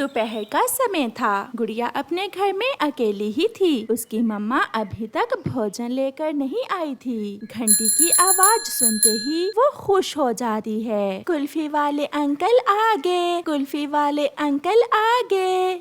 दोपहर का समय था। गुड़िया अपने घर में अकेली ही थी। उसकी मम्मा अभी तक भोजन लेकर नहीं आई थी। घंटी की आवाज सुनते ही वो खुश हो जाती है। कुल्फी वाले अंकल आ गए, कुल्फी वाले अंकल आ गए।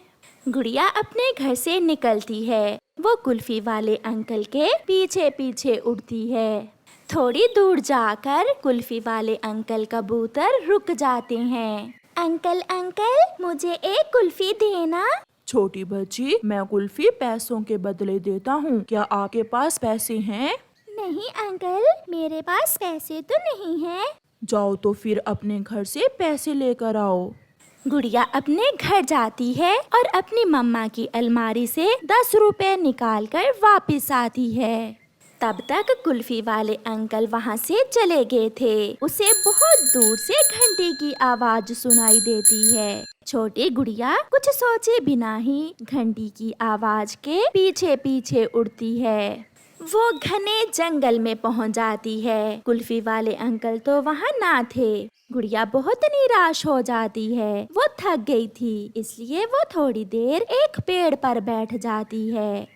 गुड़िया अपने घर से निकलती है। वो कुल्फी वाले अंकल के पीछे पीछे उड़ती है। थोड़ी दूर जाकर कुल्फी वाले अंकल कबूतर रुक जाते हैं। अंकल अंकल, मुझे एक कुल्फी देना। छोटी बच्ची, मैं कुल्फी पैसों के बदले देता हूँ। क्या आपके पास पैसे हैं? नहीं अंकल, मेरे पास पैसे तो नहीं हैं। जाओ तो फिर अपने घर से पैसे लेकर आओ। गुड़िया अपने घर जाती है और अपनी मम्मा की अलमारी से 10 रुपए निकाल कर वापिस आती है। तब तक कुल्फी वाले अंकल वहाँ से चले गए थे। उसे बहुत दूर से घंटी की आवाज सुनाई देती है। छोटी गुड़िया कुछ सोचे बिना ही घंटी की आवाज के पीछे पीछे उड़ती है। वो घने जंगल में पहुंच जाती है। कुल्फी वाले अंकल तो वहाँ ना थे। गुड़िया बहुत निराश हो जाती है। वो थक गई थी, इसलिए वो थोड़ी देर एक पेड़ पर बैठ जाती है।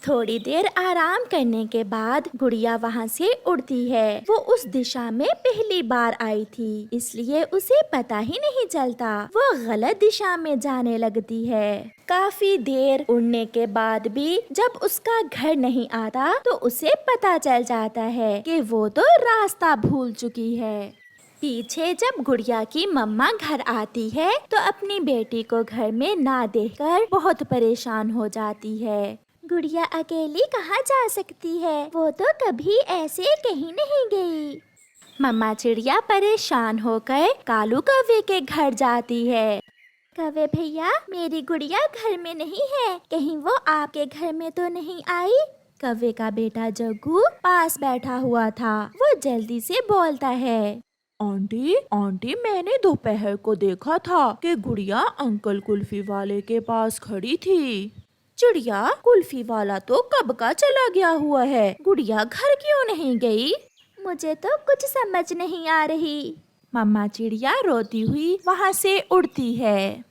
थोड़ी देर आराम करने के बाद गुड़िया वहाँ से उड़ती है। वो उस दिशा में पहली बार आई थी, इसलिए उसे पता ही नहीं चलता। वो गलत दिशा में जाने लगती है। काफी देर उड़ने के बाद भी जब उसका घर नहीं आता तो उसे पता चल जाता है कि वो तो रास्ता भूल चुकी है। पीछे जब गुड़िया की मम्मा घर आती है तो अपनी बेटी को घर में ना देखकर बहुत परेशान हो जाती है। गुड़िया अकेली कहाँ जा सकती है? वो तो कभी ऐसे कहीं नहीं गई। मम्मा चिड़िया परेशान होकर कालू कौवे के घर जाती है। कौवे भैया, मेरी गुड़िया घर में नहीं है, कहीं वो आपके घर में तो नहीं आई? कौवे का बेटा जग्गू पास बैठा हुआ था। वो जल्दी से बोलता है, आंटी आंटी, मैंने दोपहर को देखा था कि गुड़िया अंकल कुल्फी वाले के पास खड़ी थी। चिड़िया, कुल्फी वाला तो कब का चला गया हुआ है, गुड़िया घर क्यों नहीं गई? मुझे तो कुछ समझ नहीं आ रही। मम्मा चिड़िया रोती हुई वहाँ से उड़ती है।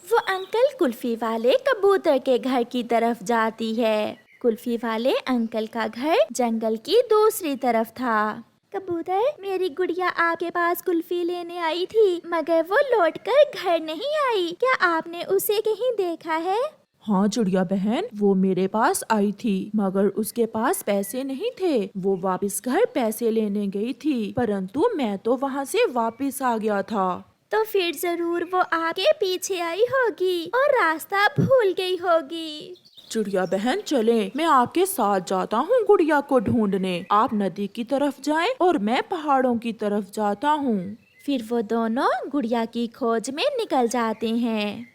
वो अंकल कुल्फी वाले कबूतर के घर की तरफ जाती है। कुल्फी वाले अंकल का घर जंगल की दूसरी तरफ था। कबूतर, मेरी गुड़िया आपके पास कुल्फी लेने आई थी, मगर वो लौटकर घर नहीं आई। क्या आपने उसे कहीं देखा है? हाँ चिड़िया बहन, वो मेरे पास आई थी, मगर उसके पास पैसे नहीं थे। वो वापस घर पैसे लेने गई थी, परंतु मैं तो वहाँ से वापस आ गया था। तो फिर जरूर वो आगे पीछे आई होगी और रास्ता भूल गई होगी। चिड़िया बहन, चले, मैं आपके साथ जाता हूँ गुड़िया को ढूंढने। आप नदी की तरफ जाएं और मैं पहाड़ों की तरफ जाता हूँ। फिर वो दोनों गुड़िया की खोज में निकल जाते हैं।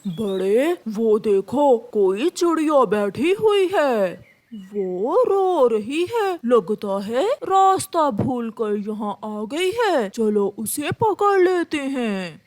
बड़े, वो देखो, कोई चिड़िया बैठी हुई है। वो रो रही है, लगता है रास्ता भूलकर यहाँ आ गई है। चलो उसे पकड़ लेते हैं।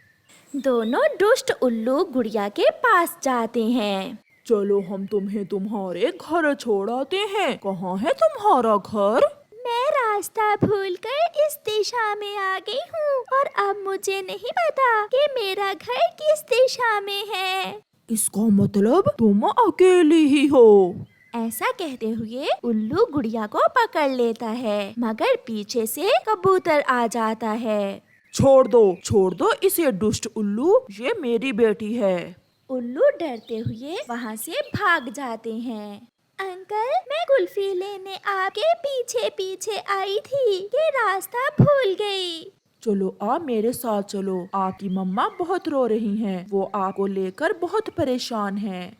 दोनों दुष्ट उल्लू गुड़िया के पास जाते हैं। चलो हम तुम्हें तुम्हारे घर छोड़ाते हैं। कहाँ है तुम्हारा घर? मैं रास्ता भूलकर इस दिशा में आ गई हूँ और अब मुझे नहीं पता कि मेरा घर किस दिशा में है। इसका मतलब तुम अकेली ही हो। ऐसा कहते हुए उल्लू गुड़िया को पकड़ लेता है, मगर पीछे से कबूतर आ जाता है। छोड़ दो इसे दुष्ट उल्लू, ये मेरी बेटी है। उल्लू डरते हुए वहाँ से भाग जाते हैं। अंकल, मैं कुल्फी लेने आपके पीछे पीछे आई थी कि रास्ता भूल गई। चलो आप मेरे साथ चलो, आपकी मम्मा बहुत रो रही हैं। वो आपको लेकर बहुत परेशान हैं।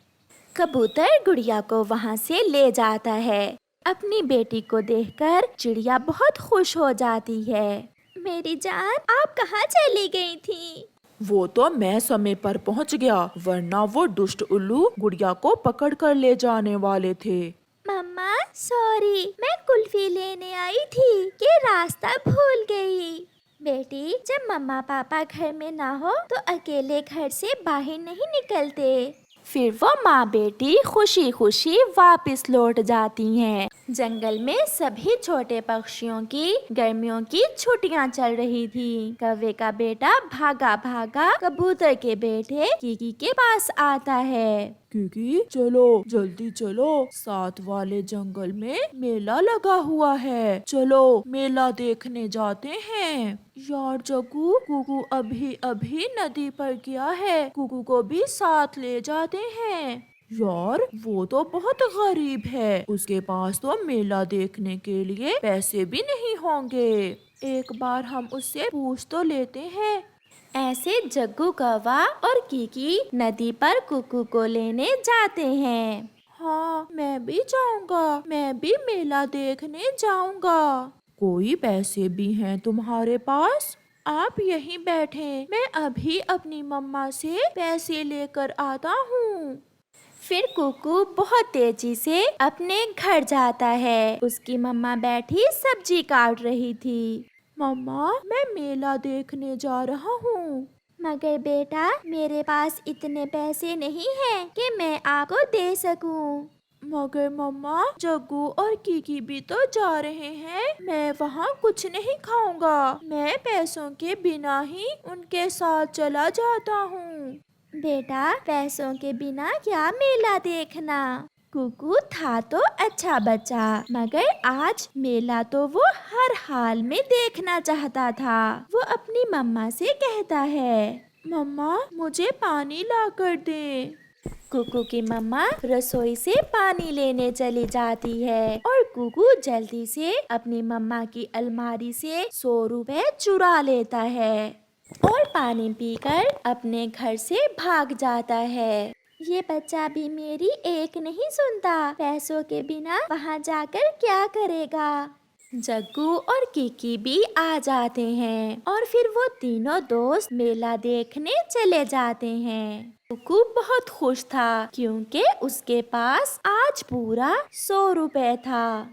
कबूतर गुड़िया को वहाँ से ले जाता है। अपनी बेटी को देखकर चिड़िया बहुत खुश हो जाती है। मेरी जान, आप कहाँ चली गई थी? वो तो मैं समय पर पहुँच गया, वरना वो दुष्ट उल्लू गुड़िया को पकड़ कर ले जाने वाले थे। मम्मा सॉरी, मैं कुल्फी लेने आई थी कि रास्ता भूल गई। बेटी, जब मम्मा पापा घर में ना हो तो अकेले घर से बाहर नहीं निकलते। फिर वो माँ बेटी खुशी खुशी वापस लौट जाती हैं। जंगल में सभी छोटे पक्षियों की गर्मियों की छुट्टियां चल रही थी। कौवे का बेटा भागा भागा कबूतर के बेटे कीकी के पास आता है। कीकी चलो जल्दी चलो, साथ वाले जंगल में मेला लगा हुआ है, चलो मेला देखने जाते हैं। यार जग्गू, कुकू अभी अभी नदी पर गया है, कुकू को भी साथ ले जाते हैं। यार वो तो बहुत गरीब है, उसके पास तो मेला देखने के लिए पैसे भी नहीं होंगे। एक बार हम उससे पूछ तो लेते हैं। ऐसे जग्गू कौवा और कीकी नदी पर कुकू को लेने जाते हैं। हाँ मैं भी जाऊंगा, मैं भी मेला देखने जाऊंगा। कोई पैसे भी हैं तुम्हारे पास? आप यहीं बैठे, मैं अभी अपनी मम्मा से पैसे लेकर आता हूँ। फिर कुकू बहुत तेजी से अपने घर जाता है। उसकी मम्मा बैठी सब्जी काट रही थी। मम्मा मैं मेला देखने जा रहा हूँ। मगर बेटा मेरे पास इतने पैसे नहीं हैं कि मैं आपको दे सकूं। मगर मम्मा जग्गू और कीकी भी तो जा रहे हैं, मैं वहाँ कुछ नहीं खाऊंगा, मैं पैसों के बिना ही उनके साथ चला जाता हूँ। बेटा पैसों के बिना क्या मेला देखना। कुकू था तो अच्छा बच्चा, मगर आज मेला तो वो हर हाल में देखना चाहता था। वो अपनी मम्मा से कहता है, मम्मा मुझे पानी ला कर दे। कुकू की मम्मा रसोई से पानी लेने चली जाती है और कुकू जल्दी से अपनी मम्मा की अलमारी से 100 रुपए चुरा लेता है और पानी पीकर अपने घर से भाग जाता है। ये बच्चा भी मेरी एक नहीं सुनता, पैसों के बिना वहाँ जाकर क्या करेगा। जग्गू और कीकी भी आ जाते हैं और फिर वो तीनों दोस्त मेला देखने चले जाते हैं। कुकू बहुत खुश था क्योंकि उसके पास आज पूरा 100 रुपए था।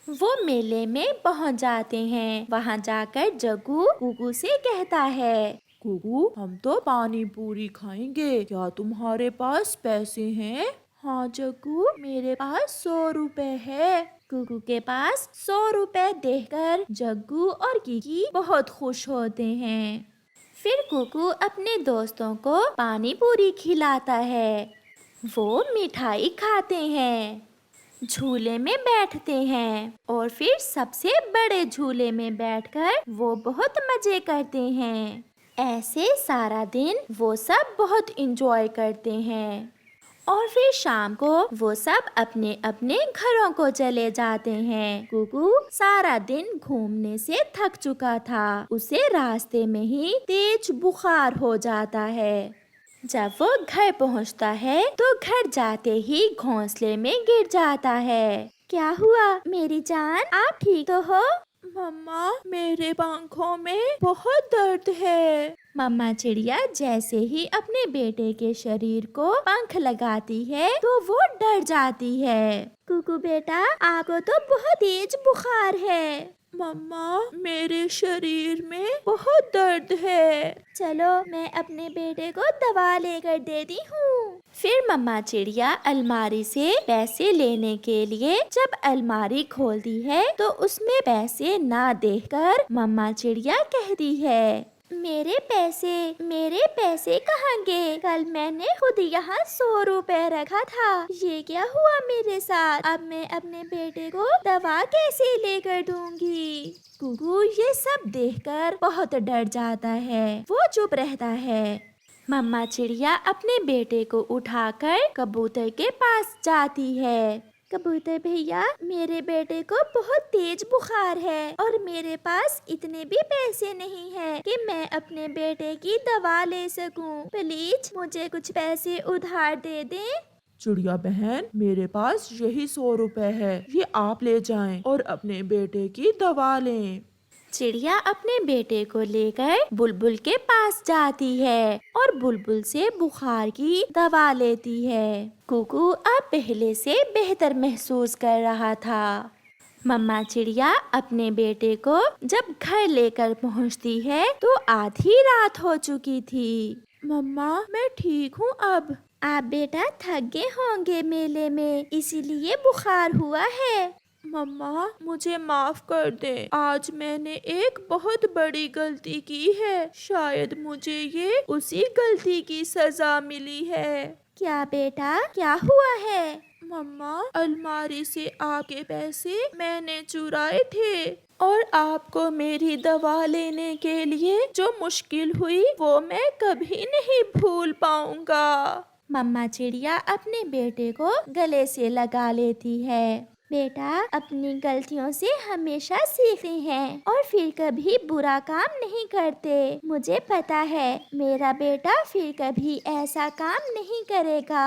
वो मेले में पहुंच जाते हैं। वहां जाकर जग्गू कुकू से कहता है, कुकू हम तो पानी पूरी खाएंगे, क्या तुम्हारे पास पैसे हैं? हाँ जग्गू मेरे पास 100 रुपए है। कुकू के पास 100 रुपए देखकर जग्गू और कीकी बहुत खुश होते हैं। फिर कुकू अपने दोस्तों को पानी पूरी खिलाता है। वो मिठाई खाते हैं, झूले में बैठते हैं और फिर सबसे बड़े झूले में बैठकर वो बहुत मजे करते हैं। ऐसे सारा दिन वो सब बहुत इंजॉय करते हैं और फिर शाम को वो सब अपने अपने घरों को चले जाते हैं। कुकू सारा दिन घूमने से थक चुका था, उसे रास्ते में ही तेज बुखार हो जाता है। जब वो घर पहुंचता है तो घर जाते ही घोंसले में गिर जाता है। क्या हुआ मेरी जान, आप ठीक तो हो? मम्मा मेरे पंखों में बहुत दर्द है। मम्मा चिड़िया जैसे ही अपने बेटे के शरीर को पंख लगाती है तो वो डर जाती है। कुकू बेटा आपको तो बहुत तेज बुखार है। मम्मा मेरे शरीर में बहुत दर्द है। चलो मैं अपने बेटे को दवा लेकर देती हूँ। फिर मम्मा चिड़िया अलमारी से पैसे लेने के लिए जब अलमारी खोलती है तो उसमें पैसे ना देखकर मम्मा चिड़िया कहती है, मेरे पैसे कहाँ गए? कल मैंने खुद यहाँ 100 रुपए रखा था, ये क्या हुआ मेरे साथ? अब मैं अपने बेटे को दवा कैसे लेकर दूंगी? कुकू ये सब देखकर बहुत डर जाता है, वो चुप रहता है। मम्मा चिड़िया अपने बेटे को उठाकर कबूतर के पास जाती है। कबूतर भैया मेरे बेटे को बहुत तेज बुखार है और मेरे पास इतने भी पैसे नहीं है कि मैं अपने बेटे की दवा ले सकूं। प्लीज मुझे कुछ पैसे उधार दे दें। चिड़िया बहन मेरे पास यही 100 रुपए है, ये आप ले जाएं और अपने बेटे की दवा लें। चिड़िया अपने बेटे को लेकर बुलबुल के पास जाती है और बुलबुल से बुखार की दवा लेती है। कुकू अब पहले से बेहतर महसूस कर रहा था। मम्मा चिड़िया अपने बेटे को जब घर लेकर पहुंचती है तो आधी रात हो चुकी थी। मम्मा मैं ठीक हूँ अब, आप बेटा थक गए होंगे मेले में, इसीलिए बुखार हुआ है। मम्मा मुझे माफ कर दे, आज मैंने एक बहुत बड़ी गलती की है। शायद मुझे ये उसी गलती की सजा मिली है। क्या बेटा, क्या हुआ है? मम्मा, अलमारी से आपके पैसे मैंने चुराए थे और आपको मेरी दवा लेने के लिए जो मुश्किल हुई वो मैं कभी नहीं भूल पाऊंगा। मम्मा चिड़िया अपने बेटे को गले से लगा लेती है। बेटा अपनी गलतियों से हमेशा सीखते हैं और फिर कभी बुरा काम नहीं करते। मुझे पता है मेरा बेटा फिर कभी ऐसा काम नहीं करेगा।